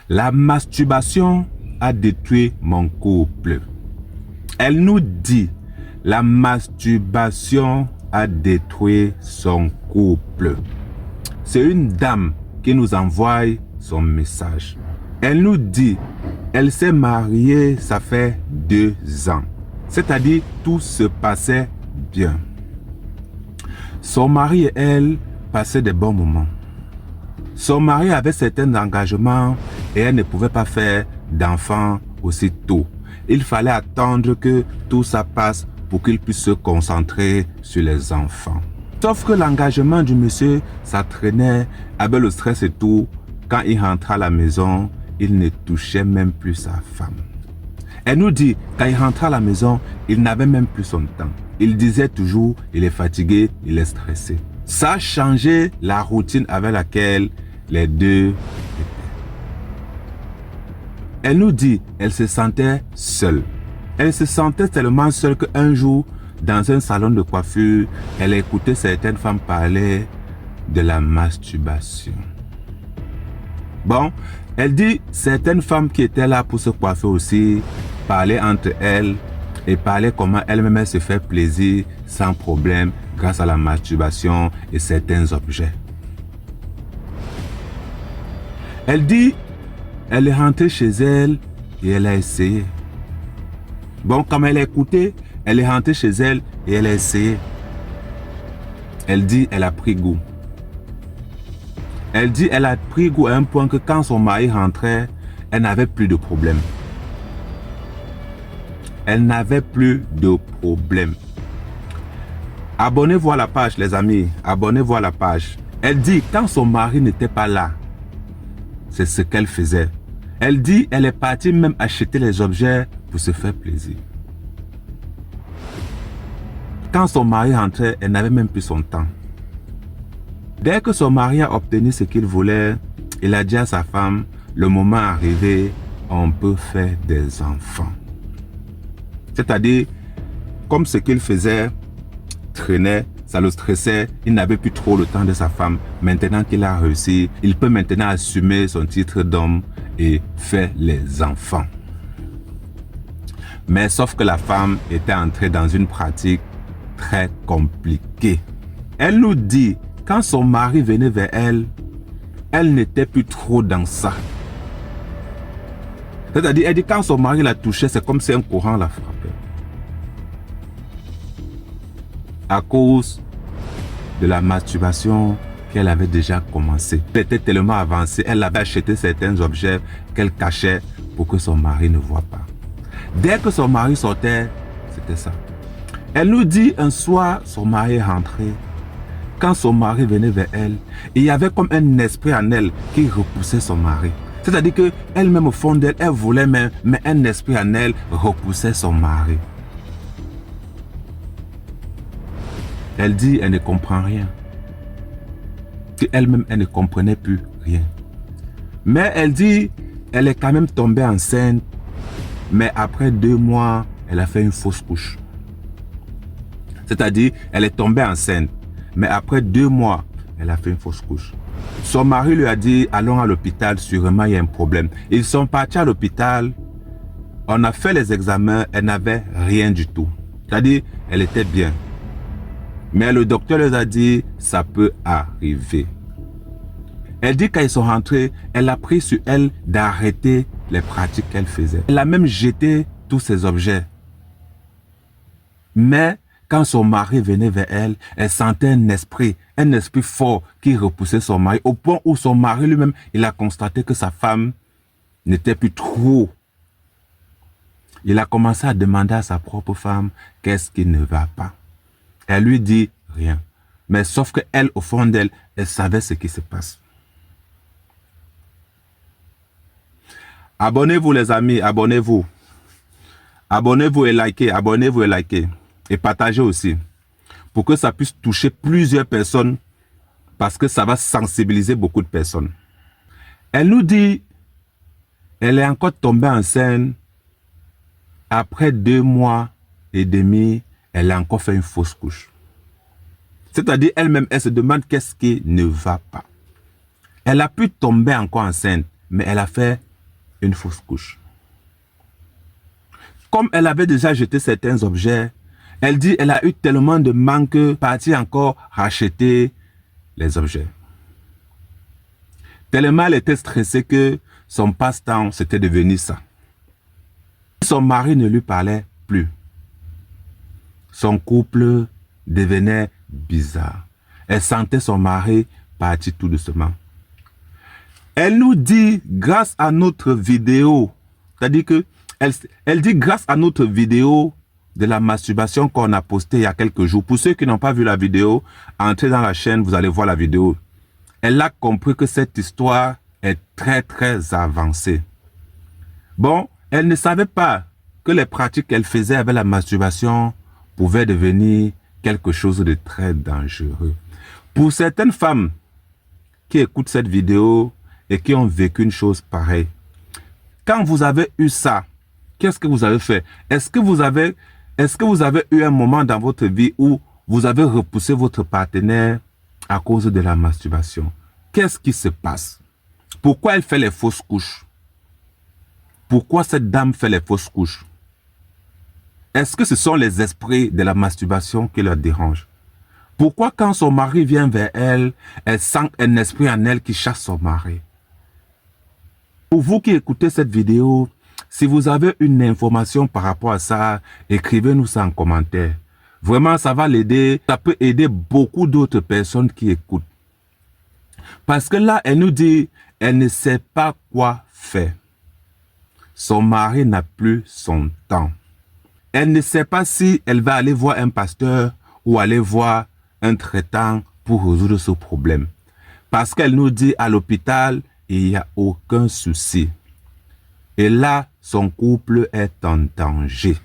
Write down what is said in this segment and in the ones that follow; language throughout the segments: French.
La masturbation a détruit mon couple. Elle nous dit, la masturbation a détruit son couple. C'est une dame qui nous envoie son message. Elle nous dit, elle s'est mariée, ça fait 2 ans. C'est-à-dire, tout se passait bien. Son mari et elle passaient des bons moments. Son mari avait certains engagements et elle ne pouvait pas faire d'enfants aussitôt. Il fallait attendre que tout ça passe pour qu'il puisse se concentrer sur les enfants. Sauf que l'engagement du monsieur, ça traînait avec le stress et tout. Quand il rentrait à la maison, il ne touchait même plus sa femme. Elle nous dit, quand il rentrait à la maison, il n'avait même plus son temps. Il disait toujours, il est fatigué, il est stressé. Ça a changé la routine avec laquelle les deux étaient. Elle nous dit, elle se sentait seule. Elle se sentait tellement seule qu'un jour, dans un salon de coiffure, elle écoutait certaines femmes parler de la masturbation. Bon, elle dit, certaines femmes qui étaient là pour se coiffer aussi, parlaient entre elles et parlaient comment elle-même se fait plaisir sans problème grâce à la masturbation et certains objets. Elle dit, elle est rentrée chez elle et elle a essayé. Bon, comme elle a écouté, elle est rentrée chez elle et elle a essayé. Elle dit, elle a pris goût. Elle dit, elle a pris goût à un point que quand son mari rentrait, elle n'avait plus de problème. Elle n'avait plus de problème. Abonnez-vous à la page, les amis. Abonnez-vous à la page. Elle dit, quand son mari n'était pas là, c'est ce qu'elle faisait. Elle dit, elle est partie même acheter les objets pour se faire plaisir. Quand son mari rentrait, elle n'avait même plus son temps. Dès que son mari a obtenu ce qu'il voulait, il a dit à sa femme, le moment arrivé, on peut faire des enfants. C'est-à-dire, comme ce qu'il faisait traînait, ça le stressait, il n'avait plus trop le temps de sa femme. Maintenant qu'il a réussi, il peut maintenant assumer son titre d'homme et faire les enfants. Mais sauf que la femme était entrée dans une pratique très compliquée. Elle nous dit, quand son mari venait vers elle, elle n'était plus trop dans ça. C'est-à-dire, elle dit, quand son mari la touchait, c'est comme si un courant la frappait. À cause de la masturbation qu'elle avait déjà commencé. Elle était tellement avancée, elle avait acheté certains objets qu'elle cachait pour que son mari ne voit pas. Dès que son mari sortait, c'était ça. Elle nous dit un soir, son mari est rentré. Quand son mari venait vers elle, il y avait comme un esprit en elle qui repoussait son mari. C'est-à-dire qu'elle-même au fond d'elle, elle voulait même, mais un esprit en elle repoussait son mari. Elle dit, elle ne comprend rien. Elle-même, elle ne comprenait plus rien. Mais elle dit, elle est quand même tombée enceinte. Mais après 2 mois, elle a fait une fausse couche. C'est-à-dire, elle est tombée enceinte. Mais après 2 mois, elle a fait une fausse couche. Son mari lui a dit, allons à l'hôpital, sûrement il y a un problème. Ils sont partis à l'hôpital. On a fait les examens, elle n'avait rien du tout. C'est-à-dire, elle était bien. Mais le docteur leur a dit, ça peut arriver. Elle dit quand ils sont rentrés, elle a pris sur elle d'arrêter les pratiques qu'elle faisait. Elle a même jeté tous ses objets. Mais quand son mari venait vers elle, elle sentait un esprit fort qui repoussait son mari. Au point où son mari lui-même, il a constaté que sa femme n'était plus trop. Il a commencé à demander à sa propre femme, qu'est-ce qui ne va pas? Elle lui dit rien. Mais sauf qu'elle, au fond d'elle, elle savait ce qui se passe. Abonnez-vous les amis, abonnez-vous. Abonnez-vous et likez, abonnez-vous et likez. Et partagez aussi. Pour que ça puisse toucher plusieurs personnes. Parce que ça va sensibiliser beaucoup de personnes. Elle nous dit, elle est encore tombée enceinte. Après 2 mois et demi, elle a encore fait une fausse couche. C'est-à-dire, elle-même, elle se demande qu'est-ce qui ne va pas. Elle a pu tomber encore enceinte, mais elle a fait une fausse couche. Comme elle avait déjà jeté certains objets, elle dit qu'elle a eu tellement de manque que partie encore racheter les objets. Tellement elle était stressée que son passe-temps, c'était devenu ça. Son mari ne lui parlait plus. Son couple devenait bizarre. Elle sentait son mari partir tout doucement. Elle nous dit, grâce à notre vidéo, c'est-à-dire que elle dit grâce à notre vidéo de la masturbation qu'on a postée il y a quelques jours. Pour ceux qui n'ont pas vu la vidéo, entrez dans la chaîne, vous allez voir la vidéo. Elle a compris que cette histoire est très très avancée. Bon, elle ne savait pas que les pratiques qu'elle faisait avec la masturbation pouvaient devenir quelque chose de très dangereux. Pour certaines femmes qui écoutent cette vidéo et qui ont vécu une chose pareille, quand vous avez eu ça, qu'est-ce que vous avez fait? Est-ce que vous avez eu un moment dans votre vie où vous avez repoussé votre partenaire à cause de la masturbation? Qu'est-ce qui se passe? Pourquoi elle fait les fausses couches? Pourquoi cette dame fait les fausses couches? Est-ce que ce sont les esprits de la masturbation qui la dérangent? Pourquoi quand son mari vient vers elle, elle sent un esprit en elle qui chasse son mari? Pour vous qui écoutez cette vidéo, si vous avez une information par rapport à ça, écrivez-nous ça en commentaire. Vraiment, ça va l'aider. Ça peut aider beaucoup d'autres personnes qui écoutent. Parce que là, elle nous dit, elle ne sait pas quoi faire. Son mari n'a plus son temps. Elle ne sait pas si elle va aller voir un pasteur ou aller voir un traitant pour résoudre ce problème. Parce qu'elle nous dit à l'hôpital, il n'y a aucun souci. Et là, son couple est en danger.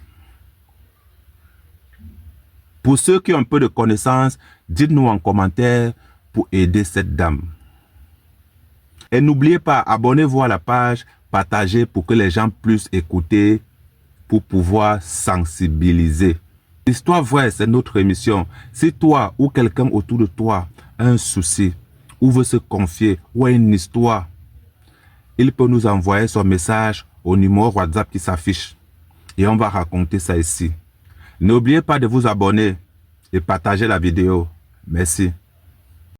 Pour ceux qui ont un peu de connaissances, dites-nous en commentaire pour aider cette dame. Et n'oubliez pas, abonnez-vous à la page, partagez pour que les gens puissent écouter, pour pouvoir sensibiliser. L'histoire vraie, c'est notre émission. Si toi ou quelqu'un autour de toi a un souci, ou veut se confier, ou a une histoire, il peut nous envoyer son message au numéro WhatsApp qui s'affiche. Et on va raconter ça ici. N'oubliez pas de vous abonner et partager la vidéo. Merci.